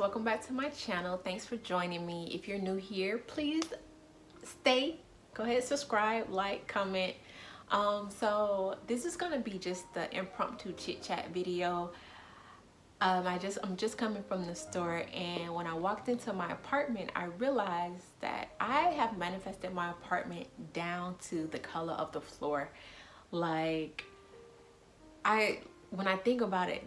welcome back to my channel. Thanks for joining me. If you're new here, please stay, go ahead, subscribe, like, comment. So this is gonna be just the impromptu chit chat video. I'm just coming from the store, and when I walked into my apartment, I realized that I have manifested my apartment down to the color of the floor. Like, when I think about it,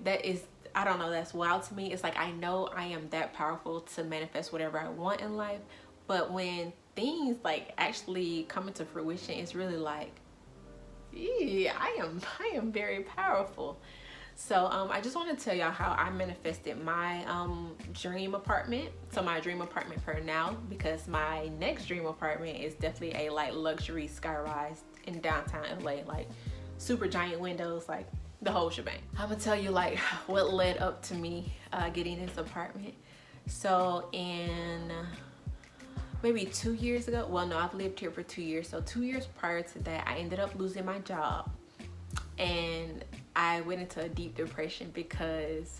I don't know, that's wild to me. It's like, I know I am that powerful to manifest whatever I want in life, but when things like actually come into fruition, it's really like, yeah, I am very powerful. So I just want to tell y'all how I manifested my dream apartment. So my dream apartment for now, because my next dream apartment is definitely a like luxury skyrise in downtown LA, like super giant windows, like the whole shebang. I'm gonna tell you like what led up to me getting this apartment. So in maybe 2 years ago, well no, I've lived here for 2 years. So 2 years prior to that, I ended up losing my job, and I went into a deep depression because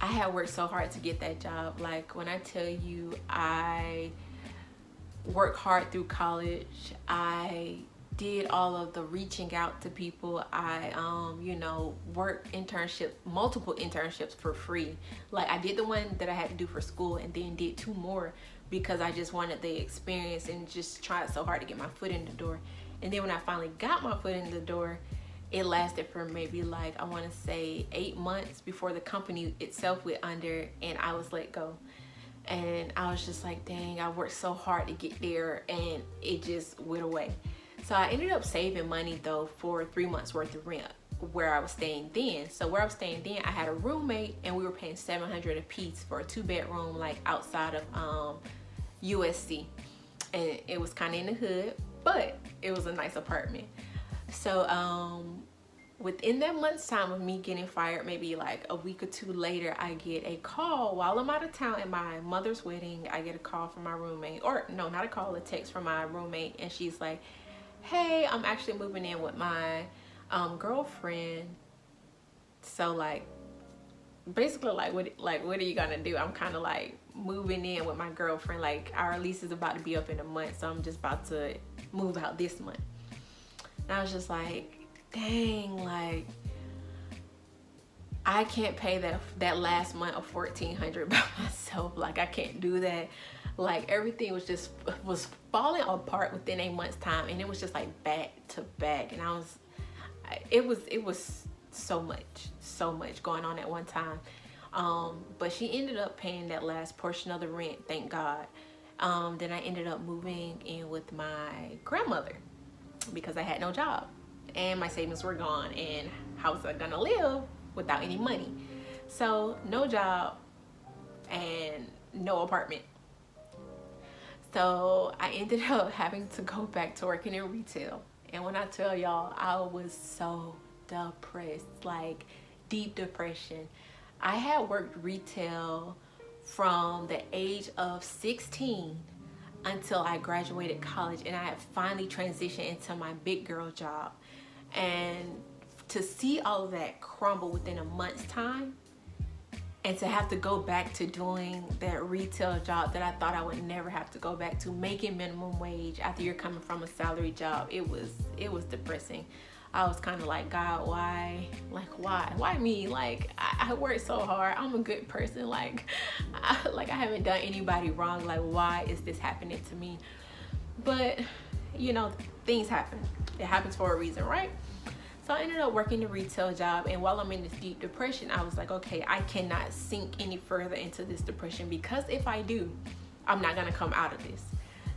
I had worked so hard to get that job. Like, when I tell you I worked hard through college, I did all of the reaching out to people. I worked multiple internships for free. Like, I did the one that I had to do for school, and then did 2 more because I just wanted the experience and just tried so hard to get my foot in the door. And then when I finally got my foot in the door, it lasted for maybe like, I want to say 8 months before the company itself went under and I was let go. And I was just like, dang, I worked so hard to get there and it just went away. So I ended up saving money though for 3 months worth of rent where I was staying then. So where I was staying then, I had a roommate and we were paying $700 a piece for a 2-bedroom like outside of USC. And it was kind of in the hood, but it was a nice apartment. So within that month's time of me getting fired, maybe like a week or 2 later, I get a call while I'm out of town at my mother's wedding. I get a call from my roommate, or no, not a call, a text from my roommate, and she's like, hey, I'm actually moving in with my girlfriend. So like, basically like what are you gonna do? I'm kind of like moving in with my girlfriend. Like, our lease is about to be up in a month, so I'm just about to move out this month. And I was just like, dang, like, I can't pay that last month of $1,400 by myself. Like, I can't do that. Like, everything was falling apart within a month's time, and it was just like back to back. And it was so much going on at one time. But she ended up paying that last portion of the rent, thank God. Then I ended up moving in with my grandmother, because I had no job and my savings were gone, and how was I gonna live without any money? So no job and no apartment. So I ended up having to go back to working in retail. And when I tell y'all, I was so depressed, like deep depression. I had worked retail from the age of 16 until I graduated college, and I had finally transitioned into my big girl job. And to see all of that crumble within a month's time, and to have to go back to doing that retail job that I thought I would never have to go back to, making minimum wage after you're coming from a salary job, it was depressing. I was kind of like, God, why? Like, why me? Like, I work so hard. I'm a good person. Like, I haven't done anybody wrong. Like, why is this happening to me? But, things happen. It happens for a reason, right? So I ended up working the retail job, and while I'm in this deep depression, I was like, okay, I cannot sink any further into this depression, because if I do, I'm not gonna come out of this.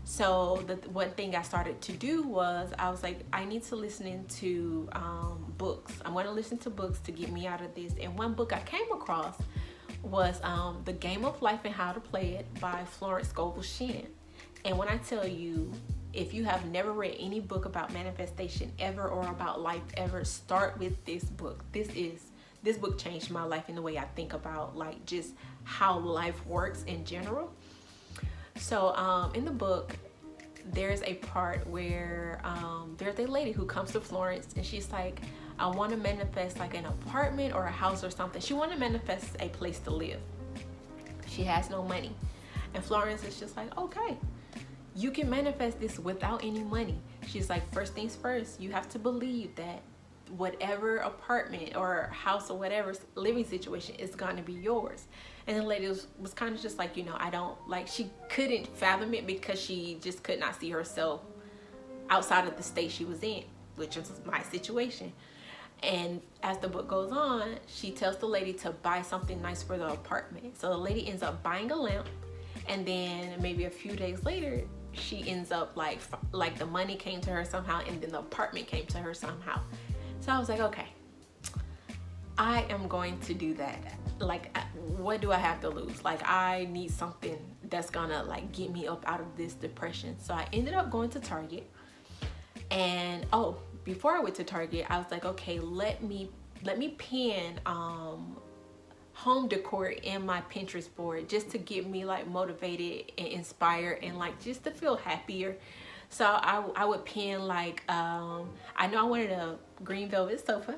So the one thing I started to do was, I was like, I need to listen to books. I'm going to listen to books to get me out of this. And one book I came across was The Game of Life and How to Play It by Florence Scovel Shinn. And when I tell you, if you have never read any book about manifestation ever, or about life ever, start with this book. This book changed my life in the way I think about like just how life works in general. So in the book, there's a part where there's a lady who comes to Florence, and she's like, I want to manifest like an apartment or a house or something. She want to manifest a place to live. She has no money. And Florence is just like, okay, you can manifest this without any money. She's like, first things first, you have to believe that whatever apartment or house or whatever living situation is going to be yours. And the lady was kind of just like, I don't like, she couldn't fathom it because she just could not see herself outside of the state she was in, which is my situation. And as the book goes on, she tells the lady to buy something nice for the apartment. So the lady ends up buying a lamp, and then maybe a few days later, she ends up like the money came to her somehow, and then the apartment came to her somehow. So I was like, okay, I am going to do that. Like, what do I have to lose? Like, I need something that's gonna like get me up out of this depression. So I ended up going to Target. And before I went to Target, I was like, okay, let me pin home decor in my Pinterest board just to get me like motivated and inspired and like just to feel happier. So I would pin like I know I wanted a green velvet sofa,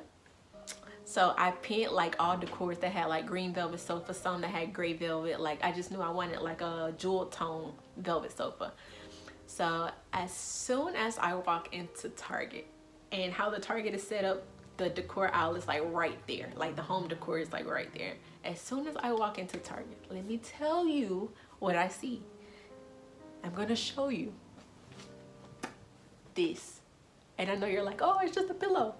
so I pinned like all decors that had like green velvet sofa, some that had gray velvet. Like I just knew I wanted like a jewel tone velvet sofa. So as soon as I walk into Target, and how the Target is set up, the decor aisle is like right there. Like the home decor is like right there. As soon as I walk into Target, let me tell you what I see. I'm gonna show you this. And I know you're like, oh, it's just a pillow.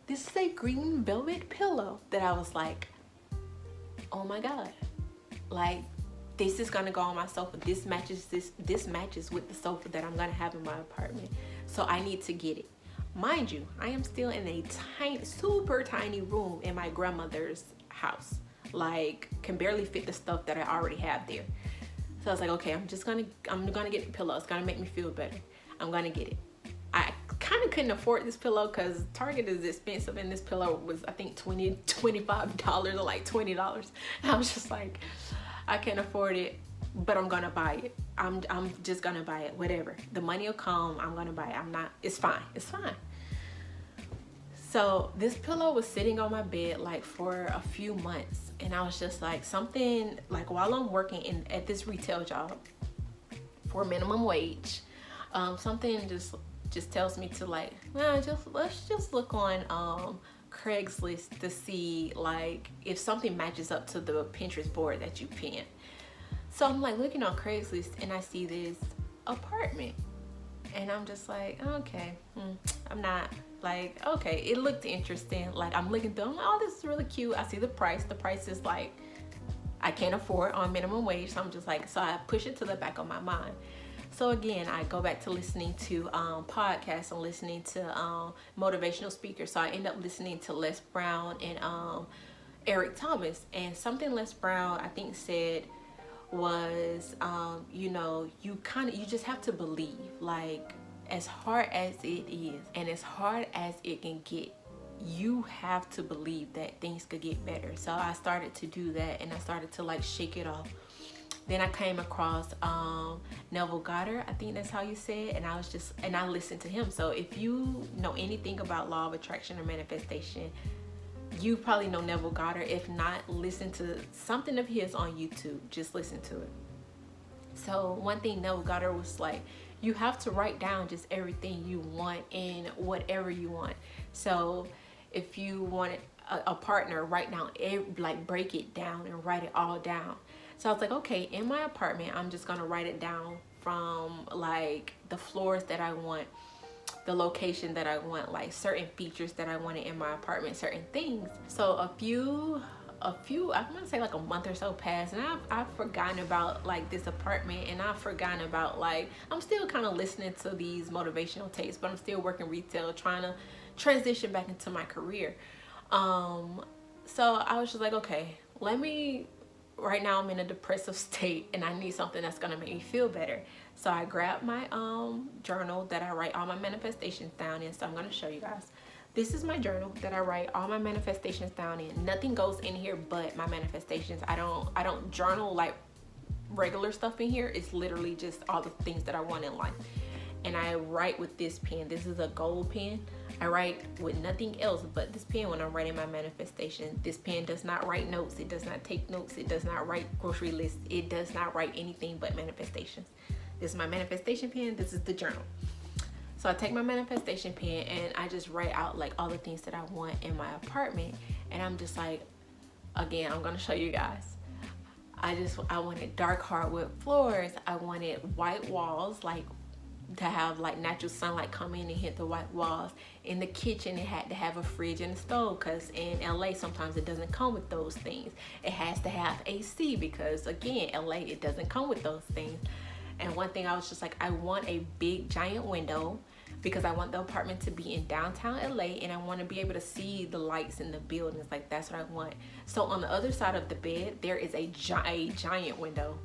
This is a green velvet pillow that I was like, oh my God. Like, this is gonna go on my sofa. This matches with the sofa that I'm gonna have in my apartment. So I need to get it. Mind you, I am still in a tiny, super tiny room in my grandmother's house. Like, can barely fit the stuff that I already have there. So I was like, okay, I'm gonna get the pillow. It's gonna make me feel better. I'm gonna get it. I kind of couldn't afford this pillow because Target is expensive, and this pillow was, I think, $25 or like $20. And I was just like, I can't afford it, but I'm gonna buy it. I'm just gonna buy it, whatever. The money will come, I'm gonna buy it. It's fine. So this pillow was sitting on my bed like for a few months, and I was just like, something like, while I'm working at this retail job for minimum wage, something just tells me to like, well, let's just look on Craigslist to see like if something matches up to the Pinterest board that you pinned. So I'm like looking on Craigslist, and I see this apartment, and I'm just like, okay, I'm not like, okay, it looked interesting. Like, I'm looking through, I'm like, oh, this is really cute. I see the price is like, I can't afford on minimum wage. So I'm just like, so I push it to the back of my mind. So again, I go back to listening to podcasts and listening to motivational speakers. So I end up listening to Les Brown and Eric Thomas. And something Les Brown, I think, said was, you just have to believe. Like, as hard as it is and as hard as it can get, you have to believe that things could get better. So I started to do that, and I started to like shake it off. Then I came across Neville Goddard, I think that's how you say it, and I listened to him. So if you know anything about law of attraction or manifestation, you probably know Neville Goddard. If not, listen to something of his on YouTube. Just listen to it. So one thing Neville Goddard was like, you have to write down just everything you want and whatever you want. So if you want a partner, write down, like break it down and write it all down. So I was like, okay, in my apartment, I'm just gonna write it down from like the floors that I want, the location that I want, like certain features that I wanted in my apartment, certain things. So a few, I'm gonna say like a month or so passed, and I've forgotten about like this apartment, and I've forgotten about like, I'm still kind of listening to these motivational tapes, but I'm still working retail, trying to transition back into my career. So I was just like, okay, right now I'm in a depressive state, and I need something that's gonna make me feel better. So I grabbed my journal that I write all my manifestations down in. So I'm gonna show you guys. This is my journal that I write all my manifestations down in. Nothing goes in here but my manifestations. I don't journal like regular stuff in here. It's literally just all the things that I want in life. And I write with this pen. This is a gold pen. I write with nothing else but this pen when I'm writing my manifestation. This pen does not write notes. It does not take notes. It does not write grocery lists. It does not write anything but manifestations. This is my manifestation pen. This is the journal. So I take my manifestation pen and I just write out like all the things that I want in my apartment. And I'm just like, again, I'm gonna show you guys. I wanted dark hardwood floors. I wanted white walls, like to have like natural sunlight come in and hit the white walls. In the kitchen, it had to have a fridge and a stove, because in LA sometimes it doesn't come with those things. It has to have AC because again, LA, it doesn't come with those things. And one thing I was just like, I want a big giant window because I want the apartment to be in downtown LA and I want to be able to see the lights in the buildings. Like, that's what I want. So on the other side of the bed, there is a giant window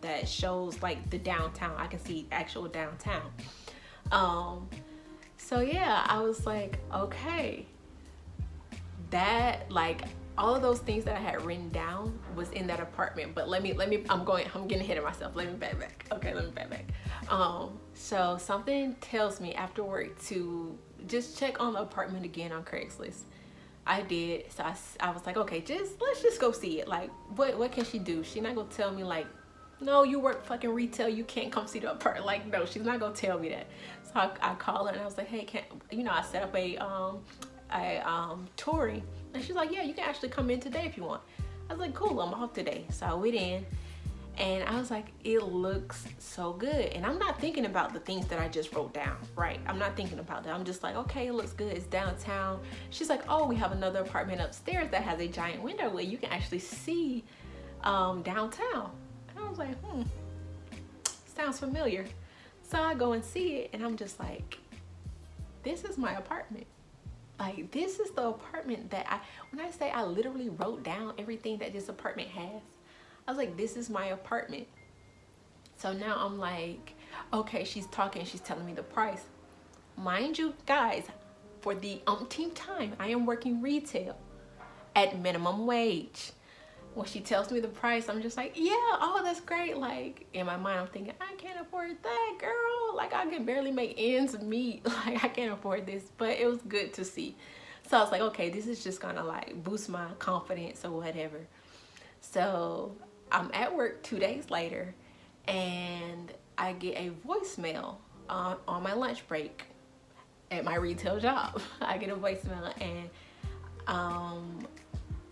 that shows like the downtown. I can see actual downtown. So yeah, I was like, okay, that, like, all of those things that I had written down was in that apartment. But let me I'm getting ahead of myself. Let me back. Okay, let me back. So something tells me after work to just check on the apartment again on Craigslist. I did. So I was like, okay, let's just go see it. Like, what can she do? She's not gonna tell me like, no, you work fucking retail, you can't come see the apartment. Like, no, she's not gonna tell me that. So I called her and I was like, hey, I set up a touring, and she's like, yeah, you can actually come in today if you want. I was like, cool, I'm off today. So I went in and I was like, it looks so good. And I'm not thinking about the things that I just wrote down, right? I'm not thinking about that. I'm just like, okay, it looks good. It's downtown. She's like, oh, we have another apartment upstairs that has a giant window where you can actually see downtown. And I was like, sounds familiar. So I go and see it and I'm just like, this is my apartment. Like, this is the apartment that when I say I literally wrote down everything that this apartment has, I was like, this is my apartment. So now I'm like, okay, she's talking, she's telling me the price. Mind you, guys, for the umpteenth time, I am working retail at minimum wage. When she tells me the price, I'm just like, yeah, oh, that's great. Like, in my mind, I'm thinking, I can't afford that, girl. Like, I can barely make ends meet. Like, I can't afford this, but it was good to see. So I was like, okay, this is just gonna like boost my confidence or whatever. So I'm at work 2 days later and I get a voicemail on my lunch break at my retail job. I get a voicemail and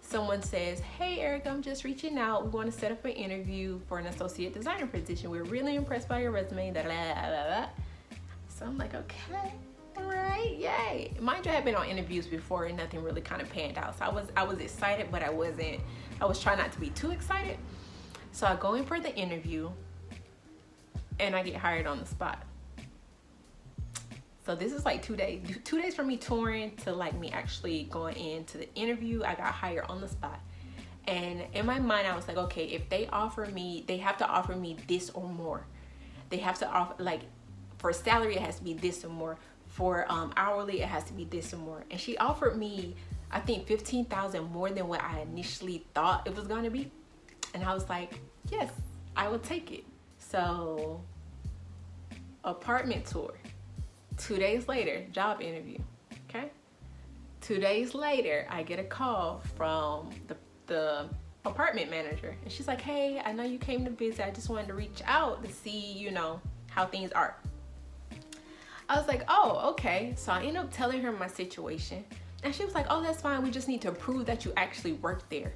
someone says, hey Erica, I'm just reaching out. We want to set up an interview for an associate designer position. We're really impressed by your resume. Blah, blah, blah, blah. So I'm like, okay, all right, yay. Mind you, I had been on interviews before and nothing really kind of panned out. So I was excited, but I was trying not to be too excited. So I go in for the interview and I get hired on the spot. So this is like 2 days from me touring to like me actually going into the interview. I got hired on the spot. And in my mind, I was like, okay, if they offer me, they have to offer me this or more. They have to offer, like, for salary, it has to be this or more. For hourly, it has to be this or more. And she offered me, I think, $15,000 more than what I initially thought it was gonna be. And I was like, yes, I will take it. So, apartment tour. 2 days later, job interview, okay? 2 days later, I get a call from the apartment manager. And she's like, hey, I know you came to visit. I just wanted to reach out to see, you know, how things are. I was like, oh, okay. So I ended up telling her my situation. And she was like, oh, that's fine. We just need to prove that you actually worked there.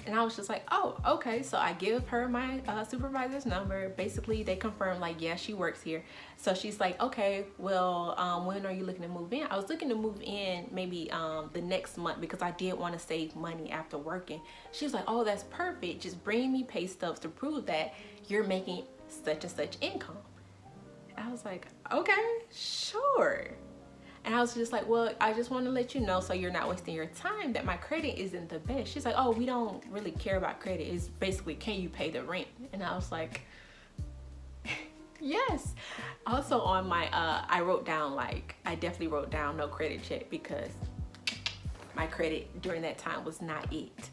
And I was just like, oh, okay. So I give her my supervisor's number. Basically, they confirmed, like, yeah, she works here. So she's like, okay, well, when are you looking to move in? I was looking to move in maybe the next month because I did want to save money after working. She was like, oh, that's perfect. Just bring me pay stubs to prove that you're making such and such income. And I was like, okay, sure. And I was just like, well, I just want to let you know so you're not wasting your time that my credit isn't the best. She's like, oh, we don't really care about credit. It's basically, can you pay the rent? And I was like, yes. Also on my, I wrote down, like, I definitely wrote down no credit check because my credit during that time was not it.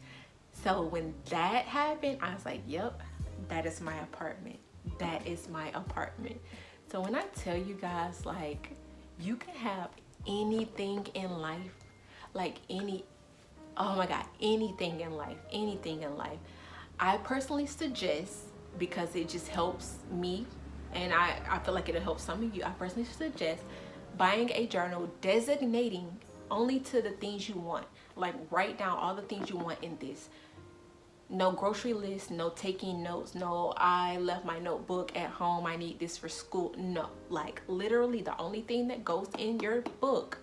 So when that happened, I was like, yep, that is my apartment. That is my apartment. So when I tell you guys, like, you can have anything in life, like oh my God, anything in life, anything in life, I personally suggest, because it just helps me, and I feel like it'll help some of you, I personally suggest buying a journal, designating only to the things you want. Like, write down all the things you want in this. No grocery list, no taking notes, no I left my notebook at home, I need this for school. No, like literally the only thing that goes in your book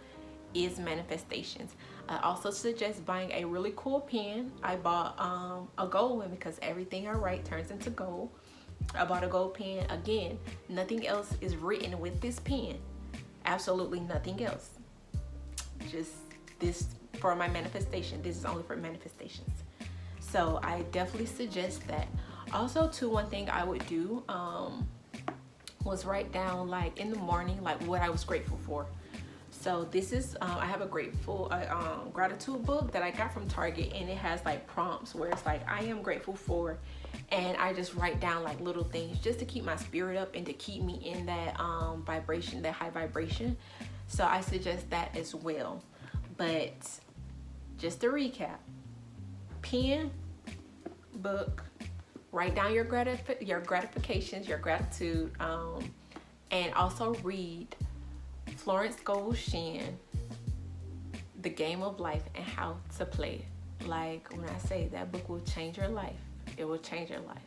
is manifestations. I also suggest buying a really cool pen. I bought a gold one because everything I write turns into gold. I bought a gold pen. Again, nothing else is written with this pen. Absolutely nothing else. Just this for my manifestation. This is only for manifestations. So I definitely suggest that. Also, too, one thing I would do was write down, like in the morning, like what I was grateful for. So this is I have a gratitude book that I got from Target, and it has like prompts where it's like I am grateful for, and I just write down like little things just to keep my spirit up and to keep me in that vibration, that high vibration. So I suggest that as well. But just to recap: pen, book, write down your gratifications, your gratitude, and also read Florence Scovel Shinn, The Game of Life and How to Play It. Like, when I say that book will change your life, it will change your life.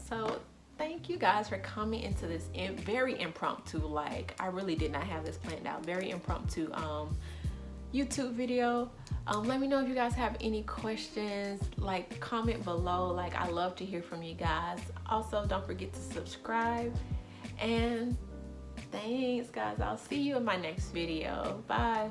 So thank you guys for coming into this very impromptu, like I really did not have this planned out, very impromptu YouTube video. Let me know if you guys have any questions, like comment below. Like, I love to hear from you guys. Also, don't forget to subscribe, and thanks guys. I'll see you in my next video. Bye.